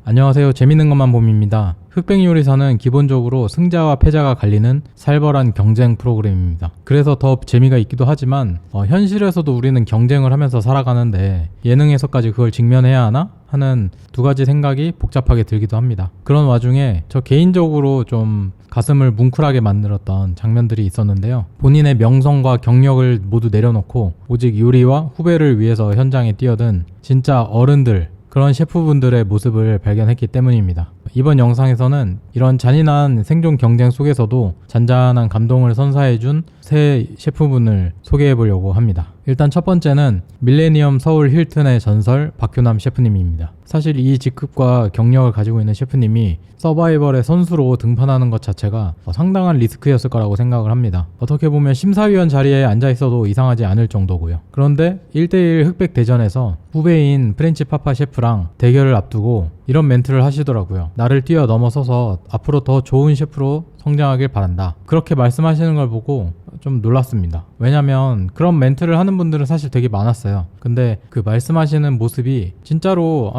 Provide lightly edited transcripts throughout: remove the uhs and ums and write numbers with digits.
안녕하세요. 재밌는 것만 봄입니다. 흑백요리사는 기본적으로 승자와 패자가 갈리는 살벌한 경쟁 프로그램입니다. 그래서 더 재미가 있기도 하지만 현실에서도 우리는 경쟁을 하면서 살아가는데 예능에서까지 그걸 직면해야 하나? 하는 두 가지 생각이 복잡하게 들기도 합니다. 그런 와중에 저 개인적으로 좀 가슴을 뭉클하게 만들었던 장면들이 있었는데요. 본인의 명성과 경력을 모두 내려놓고 오직 요리와 후배를 위해서 현장에 뛰어든 진짜 어른들, 그런 셰프분들의 모습을 발견했기 때문입니다. 이번 영상에서는 이런 잔인한 생존 경쟁 속에서도 잔잔한 감동을 선사해준 새 셰프분을 소개해보려고 합니다. 일단 첫 번째는 밀레니엄 서울 힐튼의 전설 박효남 셰프님입니다. 사실 이 직급과 경력을 가지고 있는 셰프님이 서바이벌의 선수로 등판하는 것 자체가 상당한 리스크였을 거라고 생각을 합니다. 어떻게 보면 심사위원 자리에 앉아있어도 이상하지 않을 정도고요. 그런데 1대1 흑백 대전에서 후배인 프렌치 파파 셰프랑 대결을 앞두고 이런 멘트를 하시더라고요. 나를 뛰어넘어서서 앞으로 더 좋은 셰프로 성장하길 바란다. 그렇게 말씀하시는 걸 보고 좀 놀랐습니다. 왜냐면 그런 멘트를 하는 분들은 사실 되게 많았어요. 근데 그 말씀하시는 모습이 진짜로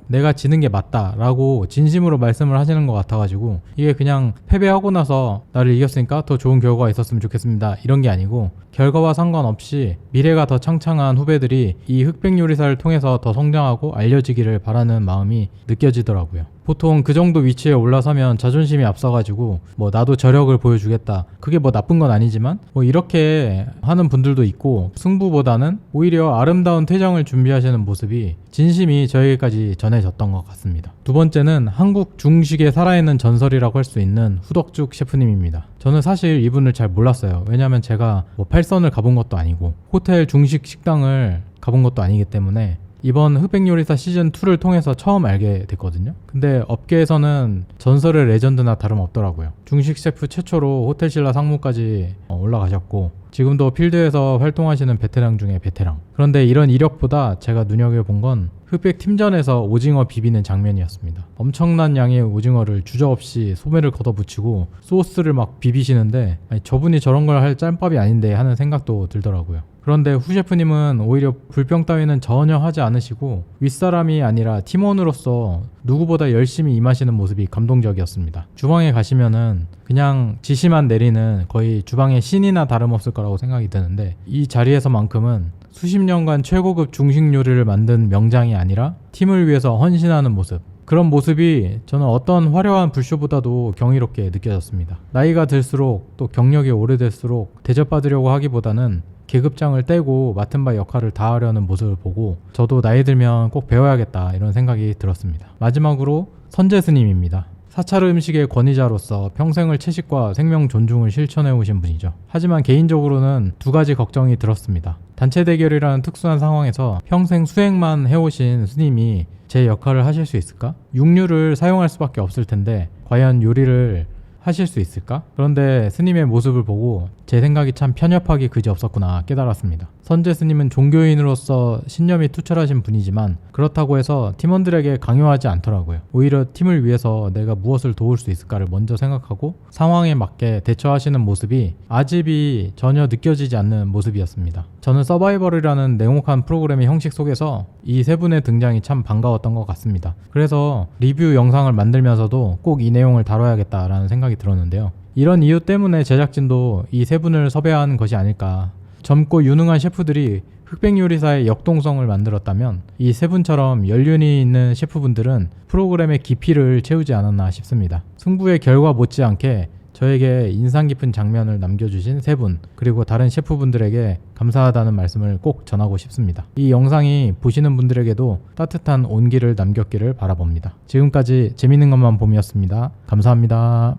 내가 지는 게 맞다 라고 진심으로 말씀을 하시는 것 같아가지고 이게 그냥 패배하고 나서 나를 이겼으니까 더 좋은 결과가 있었으면 좋겠습니다 이런 게 아니고 결과와 상관없이 미래가 더 창창한 후배들이 이 흑백 요리사를 통해서 더 성장하고 알려지기를 바라는 마음이 느껴지더라고요. 보통 그 정도 위치에 올라서면 자존심이 앞서가지고 나도 저력을 보여주겠다. 그게 나쁜 건 아니지만 이렇게 하는 분들도 있고 승부보다는 오히려 아름다운 퇴장을 준비하시는 모습이 진심이 저에게까지 전해졌던 것 같습니다. 두 번째는 한국 중식의 살아있는 전설이라고 할 수 있는 후덕죽 셰프님입니다. 저는 사실 이분을 잘 몰랐어요. 왜냐면 제가 팔선을 가본 것도 아니고 호텔 중식 식당을 가본 것도 아니기 때문에 이번 흑백요리사 시즌2를 통해서 처음 알게 됐거든요. 근데 업계에서는 전설의 레전드나 다름없더라고요. 중식 셰프 최초로 호텔신라 상무까지 올라가셨고 지금도 필드에서 활동하시는 베테랑 중에 베테랑. 그런데 이런 이력보다 제가 눈여겨본 건 흑백 팀전에서 오징어 비비는 장면이었습니다. 엄청난 양의 오징어를 주저없이 소매를 걷어붙이고 소스를 막 비비시는데 저분이 저런 걸 할 짬밥이 아닌데 하는 생각도 들더라고요. 그런데 후 셰프님은 오히려 불평 따위는 전혀 하지 않으시고 윗사람이 아니라 팀원으로서 누구보다 열심히 임하시는 모습이 감동적이었습니다. 주방에 가시면은 그냥 지시만 내리는 거의 주방의 신이나 다름없을 거라고 생각이 드는데 이 자리에서만큼은 수십 년간 최고급 중식 요리를 만든 명장이 아니라 팀을 위해서 헌신하는 모습, 그런 모습이 저는 어떤 화려한 불쇼보다도 경이롭게 느껴졌습니다. 나이가 들수록 또 경력이 오래될수록 대접받으려고 하기보다는 계급장을 떼고 맡은 바 역할을 다하려는 모습을 보고 저도 나이 들면 꼭 배워야겠다 이런 생각이 들었습니다. 마지막으로 선재 스님입니다. 사찰 음식의 권위자로서 평생을 채식과 생명 존중을 실천해 오신 분이죠. 하지만 개인적으로는 두 가지 걱정이 들었습니다. 단체 대결이라는 특수한 상황에서 평생 수행만 해오신 스님이 제 역할을 하실 수 있을까? 육류를 사용할 수밖에 없을 텐데 과연 요리를 하실 수 있을까? 그런데 스님의 모습을 보고 제 생각이 참 편협하기 그지없었구나 깨달았습니다. 선재 스님은 종교인으로서 신념이 투철하신 분이지만 그렇다고 해서 팀원들에게 강요하지 않더라고요. 오히려 팀을 위해서 내가 무엇을 도울 수 있을까를 먼저 생각하고 상황에 맞게 대처하시는 모습이 아집이 전혀 느껴지지 않는 모습이었습니다. 저는 서바이벌이라는 냉혹한 프로그램의 형식 속에서 이 세 분의 등장이 참 반가웠던 것 같습니다. 그래서 리뷰 영상을 만들면서도 꼭 이 내용을 다뤄야겠다라는 생각이 들었는데요. 이런 이유 때문에 제작진도 이 세 분을 섭외한 것이 아닐까. 젊고 유능한 셰프들이 흑백 요리사의 역동성을 만들었다면 이 세 분처럼 연륜이 있는 셰프분들은 프로그램의 깊이를 채우지 않았나 싶습니다. 승부의 결과 못지않게 저에게 인상 깊은 장면을 남겨주신 세 분, 그리고 다른 셰프분들에게 감사하다는 말씀을 꼭 전하고 싶습니다. 이 영상이 보시는 분들에게도 따뜻한 온기를 남겼기를 바라봅니다. 지금까지 재밌는 것만 봄이었습니다. 감사합니다.